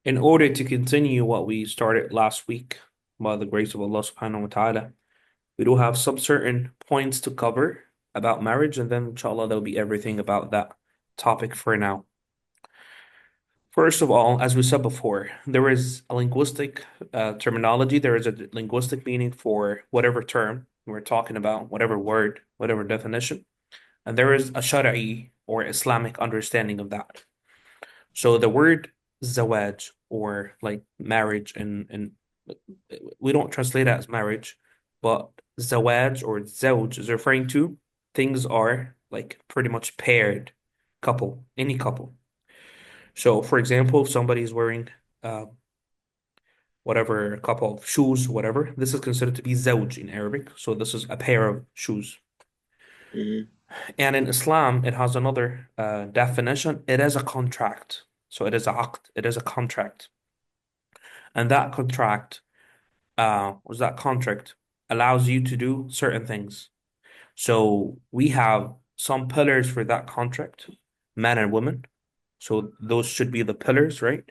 In order to continue what we started last week, by the grace of Allah subhanahu wa ta'ala, we do have some certain points to cover about marriage, and then inshallah there'll be everything about that topic for now. First of all, as we said before, there is a linguistic terminology, there is a linguistic meaning for whatever term we're talking about, whatever word, whatever definition, and there is a shari'i or Islamic understanding of that. So the word zawaj or like marriage and we don't translate it as marriage, but zawaj or zawj is referring to things are like pretty much paired couple, any couple. So for example, if somebody's wearing uh, whatever couple of shoes, whatever, this is considered to be zawj in Arabic. So this is a pair of shoes. Hmm. And in Islam, it has another definition. It is a contract. So it is a aqd, it is a contract. And that contract, that contract allows you to do certain things. So we have some pillars for that contract, men and women. So those should be the pillars, right?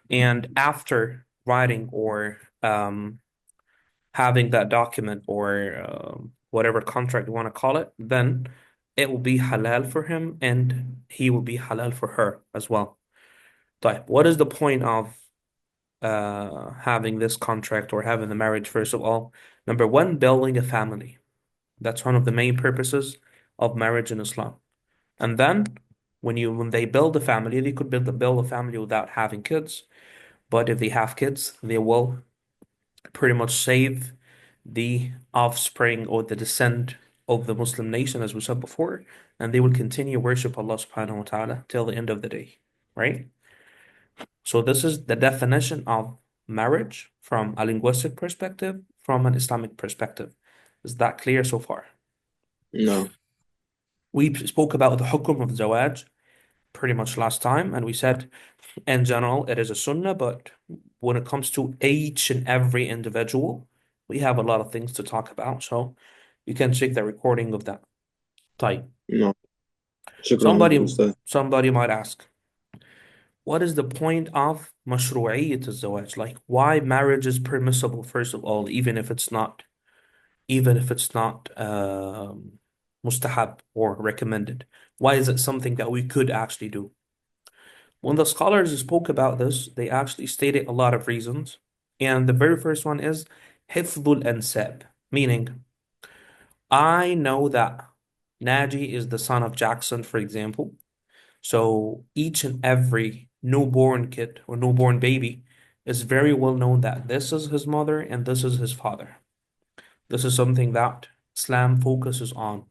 And after writing or having that document or whatever contract you want to call it, then it will be halal for him and he will be halal for her as well. But what is the point of having this contract or having the marriage, first of all? Number one, building a family. That's one of the main purposes of marriage in Islam. And then when they build a family, they could build a family without having kids. But if they have kids, they will pretty much save the offspring or the descent of the Muslim nation, as we said before, and they will continue worship Allah subhanahu wa ta'ala till the end of the day. Right? So this is the definition of marriage from a linguistic perspective, from an Islamic perspective. Is that clear so far? No, We spoke about the hukum of zawaj pretty much last time, and we said in general it is a sunnah, but when it comes to each and every individual, we have a lot of things to talk about. So you can check the recording of that. Type. no. شكرا Somebody أستاذ. somebody might ask, what is the point of مشروعية الزواج? Like why marriage is permissible, first of all, even if it's not mustahab or recommended. Why is it something that we could actually do? When the scholars spoke about this, they actually stated a lot of reasons. And the very first one is حفظ الأنساب, meaning I know that Naji is the son of Jackson, for example. So each and every newborn kid or newborn baby is very well known that this is his mother and this is his father. This is something that Islam focuses on.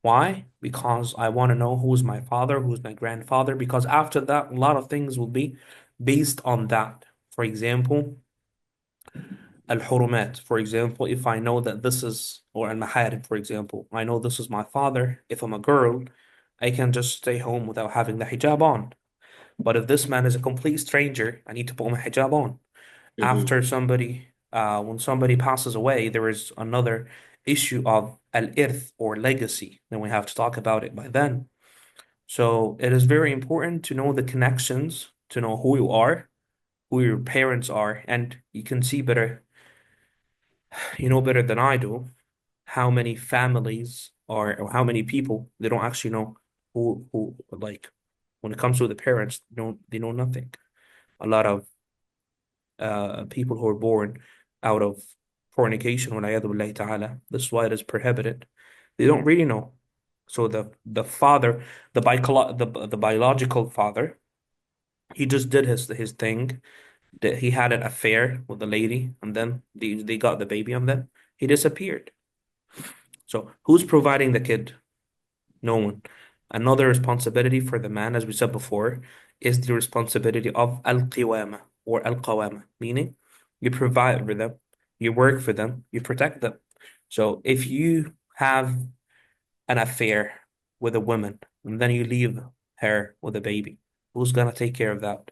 Why? Because I want to know who's my father, who's my grandfather, because after that, a lot of things will be based on that. For example, al-hurumat. For example, if I know that this is, or al-maharim, for example, I know this is my father. If I'm a girl, I can just stay home without having the hijab on. But if this man is a complete stranger, I need to put my hijab on. Mhm. After when somebody passes away, there is another issue of al-irth or legacy. Then we have to talk about it by then. So it is very important to know the connections, to know who you are, who your parents are, and you can see better, you know better than I do, how many families are, or how many people they don't actually know who like when it comes to the parents, they know nothing. A lot of people who are born out of fornication, وَالْعِيَاذُ بِاللَّهِ ta'ala. This is why it is prohibited. They don't really know. So the father, the biological father, he just did his thing. That he had an affair with the lady, and then they got the baby, and then he disappeared. So who's providing the kid? No one. Another responsibility for the man, as we said before, is the responsibility of al-qiwama or al-qawama, meaning you provide for them, you work for them, you protect them. So if you have an affair with a woman and then you leave her with a baby, who's gonna take care of that?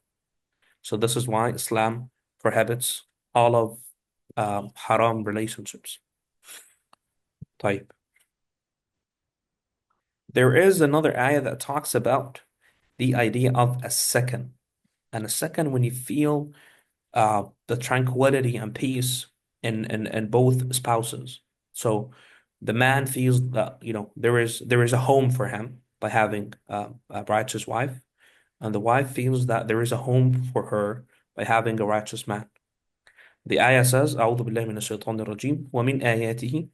So this is why Islam prohibits all of haram relationships. Type. There is another ayah that talks about the idea of a second. And the second, when you feel the tranquility and peace in both spouses. So the man feels that, there is a home for him by having a righteous wife, and the wife feels that there is a home for her by having a righteous man. The ayah says, أعوذ بالله من الشيطان الرجيم ومن آياته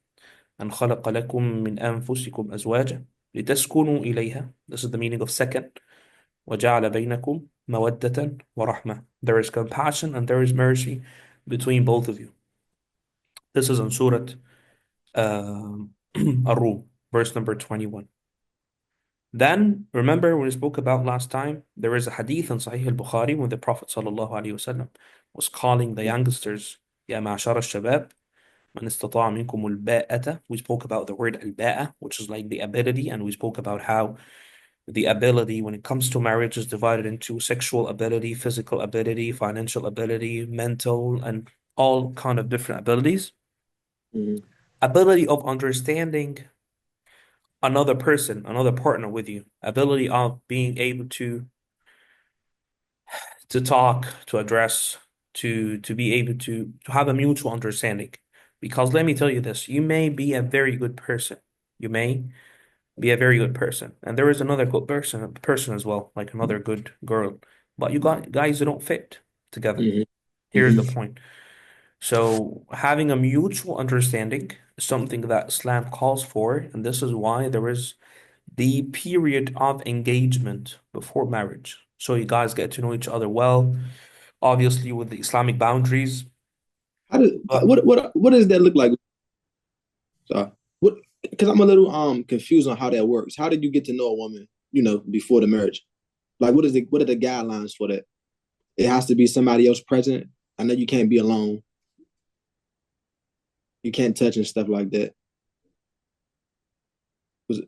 أن خلق لكم من أنفسكم أزواجا لتسكنوا إليها. This is the meaning of second. وجعل بينكم مودة ورحمة. There is compassion and there is mercy between both of you. This is in Surah Ar-Rum, verse number 21. Then, remember when we spoke about last time, there is a hadith in Sahih al-Bukhari when the Prophet ﷺ was calling the youngsters, يا معشر الشباب من استطاع منكم الباءة. We spoke about the word al-ba'a, which is like the ability, and we spoke about how the ability when it comes to marriage is divided into sexual ability, physical ability, financial ability, mental, and all kind of different abilities. Mm-hmm. Ability of understanding another person, another partner with you, ability of being able to talk, to address, to be able to have a mutual understanding. Because let me tell you this, you may be a very good person. You may be a very good person. And there is another good person as well, like another good girl. But you got guys who don't fit together. Mm-hmm. Here's the Mm-hmm. point. So having a mutual understanding is something that Islam calls for, and this is why there is the period of engagement before marriage. So you guys get to know each other well, obviously with the Islamic boundaries. How does But what does that look like? What? Because I'm a little confused on how that works. How did you get to know a woman, before the marriage? Like, what are the guidelines for that? It has to be somebody else present. I know you can't be alone. You can't touch and stuff like that.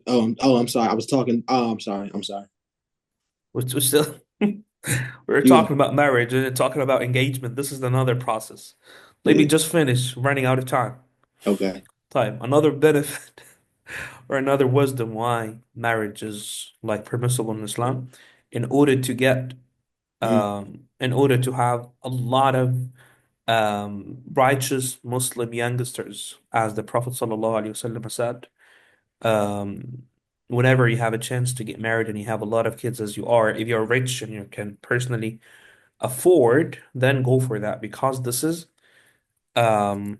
I'm sorry. I was talking. Oh, I'm sorry. I'm sorry. we're still we're You talking about marriage and talking about engagement. This is another process. Let me yeah. just finish running out of time. Okay. Another benefit or another wisdom why marriage is like permissible in Islam, in order to get Mm-hmm. in order to have a lot of righteous Muslim youngsters, as the Prophet ﷺ said, um, whenever you have a chance to get married and you have a lot of kids as you are, if you're rich and you can personally afford, then go for that because this is um,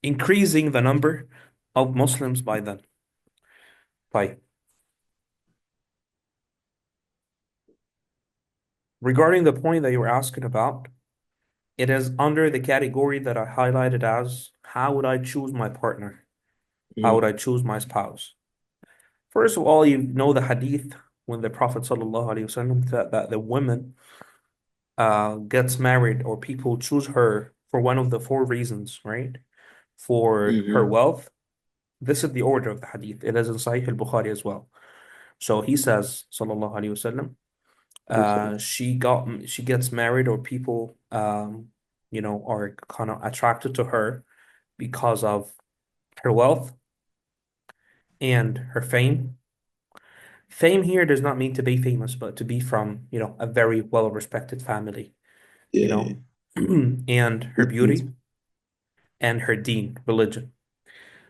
increasing the number of Muslims by then. By regarding the point that you were asking about, it is under the category that I highlighted as how would I choose my partner? How Mm-hmm. would I choose my spouse? First of all, you know the hadith when the Prophet ﷺ said that the woman gets married or people choose her for one of the four reasons, right? For her Mm-hmm. wealth. This is the order of the hadith. It is in Sahih al-Bukhari as well. So he says, Sallallahu Alaihi Wasallam, she gets married or people are kind of attracted to her because of her wealth and her fame. Fame here does not mean to be famous, but to be from, a very well-respected family, you Yeah. know, and her Mm-hmm. beauty and her deen, religion.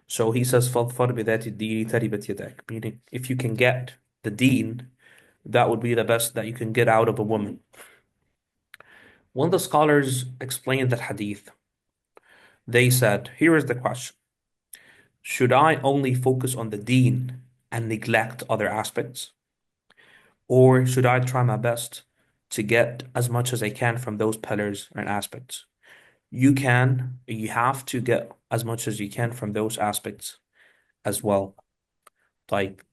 So he says, فَاظْفَرْ بِذَاتِ الدِّينِ تَرِبَتْ يَدَاكَ, meaning if you can get the deen, that would be the best that you can get out of a woman. When the scholars explained that hadith, they said, here is the question. Should I only focus on the deen and neglect other aspects? Or should I try my best to get as much as I can from those pillars and aspects? You have to get as much as you can from those aspects as well. Like,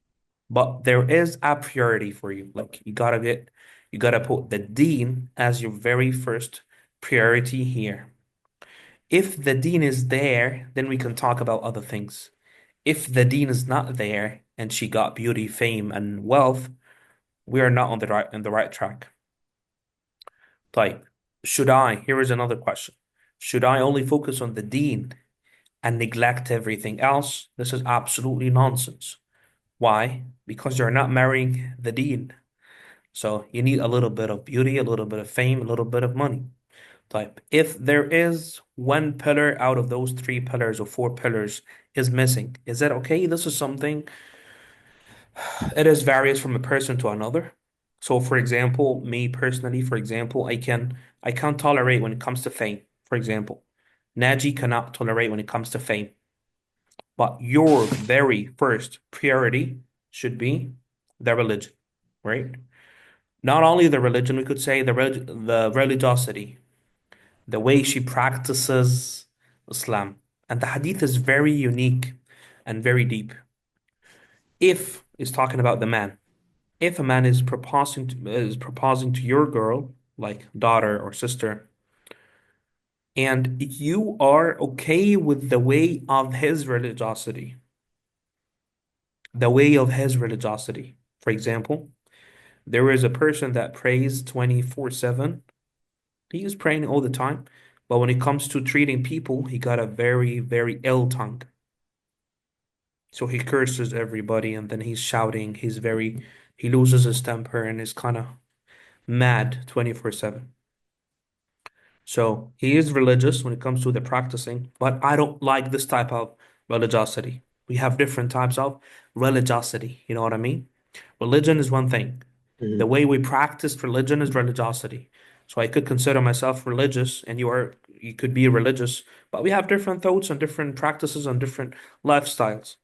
but there is a priority for you. Like, you gotta put the deen as your very first priority here. If the deen is there, then we can talk about other things. If the deen is not there and she got beauty, fame, and wealth, we are not on the right track. Like, here is another question. Should I only focus on the deen and neglect everything else? This is absolutely nonsense. Why? Because you're not marrying the deen. So you need a little bit of beauty, a little bit of fame, a little bit of money. Type. If there is one pillar out of those three pillars or four pillars is missing, is that okay? This is something it is varies from a person to another. So for example, me personally, for example, I can't tolerate when it comes to fame. For example, Naji cannot tolerate when it comes to fame. But your very first priority should be the religion, right? Not only the religion, we could say the religiosity, the way she practices Islam. And the hadith is very unique and very deep. If it's talking about the man, if a man is proposing to your girl, like daughter or sister, and you are okay with the way of his religiosity, the way of his religiosity. For example, there is a person that prays 24/7. He is praying all the time, but when it comes to treating people, he got a very, very ill tongue. So he curses everybody and then he's shouting. He loses his temper and is kind of mad 24/7. So he is religious when it comes to the practicing, but I don't like this type of religiosity. We have different types of religiosity. You know what I mean? Religion is one thing. The Mm-hmm. way we practice religion is religiosity. So I could consider myself religious and you could be religious, but we have different thoughts and different practices and different lifestyles.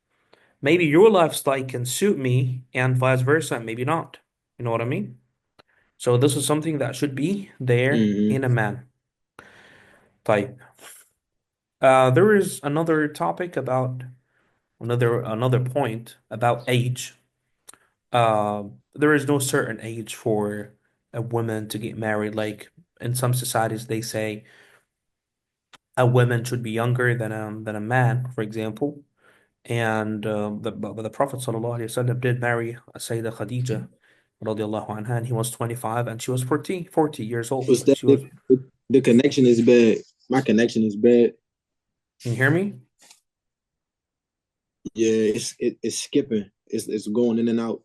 Maybe your lifestyle can suit me and vice versa, maybe not. You know what I mean? So this is something that should be there Mm-hmm. in a man. Type. There is another topic about another point about age. There is no certain age for a woman to get married. Like in some societies, they say a woman should be younger than a man, for example. And but the Prophet ﷺ did marry Sayyidah Khadija radiallahu anha, and he was 25 and she was 40 years old. What's that? She was, The connection is bad. My connection is bad. can you hear me? Yeah, it's skipping. It's going in and out.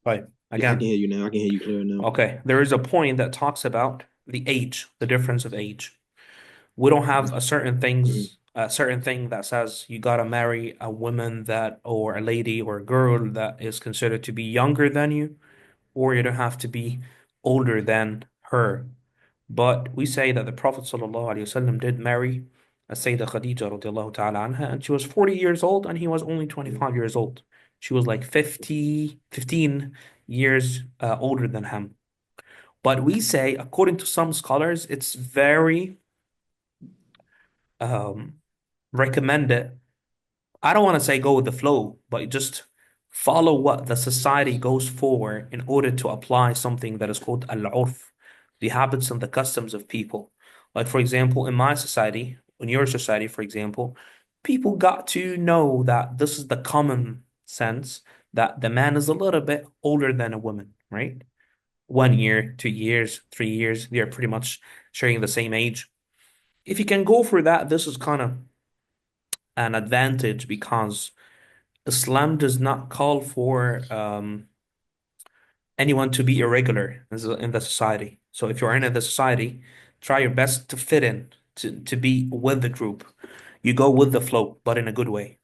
Right. Yeah, I can Again, hear you now. I can hear you clear now. okay. There is a point that talks about the age, the difference of age. We don't have Mm-hmm. a certain thing that says you gotta marry a woman that, or a lady or a girl that is considered to be younger than you, or you don't have to be older than her. But we say that the Prophet ﷺ did marry a Sayyidah Khadija radiallahu ta'ala anha, and she was 40 years old and he was only 25 years old. She was like 15 years older than him. But we say, according to some scholars, it's very um, recommended. I don't want to say go with the flow, but just follow what the society goes for in order to apply something that is called al-urf, the habits and the customs of people. Like, for example, in my society, in your society, for example, people got to know that this is the common sense that the man is a little bit older than a woman, right? 1 year, 2 years, 3 years, they're pretty much sharing the same age. If you can go for that, this is kind of an advantage because Islam does not call for anyone to be irregular in the society. So if you're in the society, try your best to fit in, to be with the group. You go with the flow, but in a good way.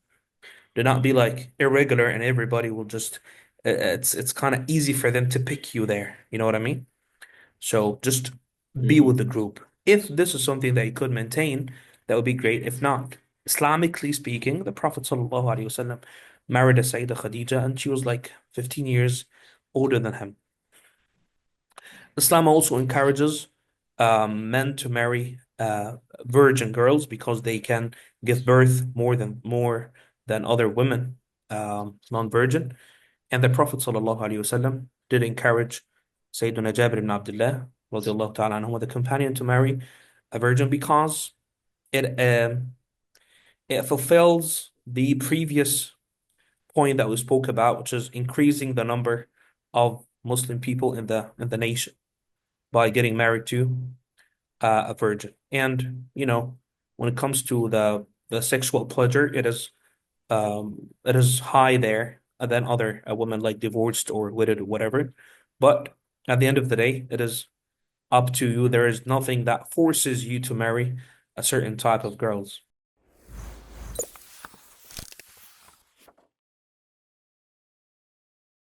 Do not be like irregular and everybody will just it's kind of easy for them to pick you there. You know what I mean? So just be Mm-hmm. with the group. If this is something that you could maintain, that would be great. If not, Islamically speaking, the Prophet ﷺ married a Sayyidah Khadija and she was like 15 years older than him. Islam also encourages men to marry virgin girls because they can give birth more than other women, non-virgin. And the Prophet ﷺ did encourage Sayyidina Jabir ibn Abdullah radiallahu ta'ala anhu, the companion, to marry a virgin because it it fulfills the previous point that we spoke about, which is increasing the number of Muslim people in the nation by getting married to a virgin. And when it comes to the sexual pleasure, it is high there than other women like divorced or widowed or whatever. But At the end of the day, it is up to you. There is nothing that forces you to marry a certain type of girls.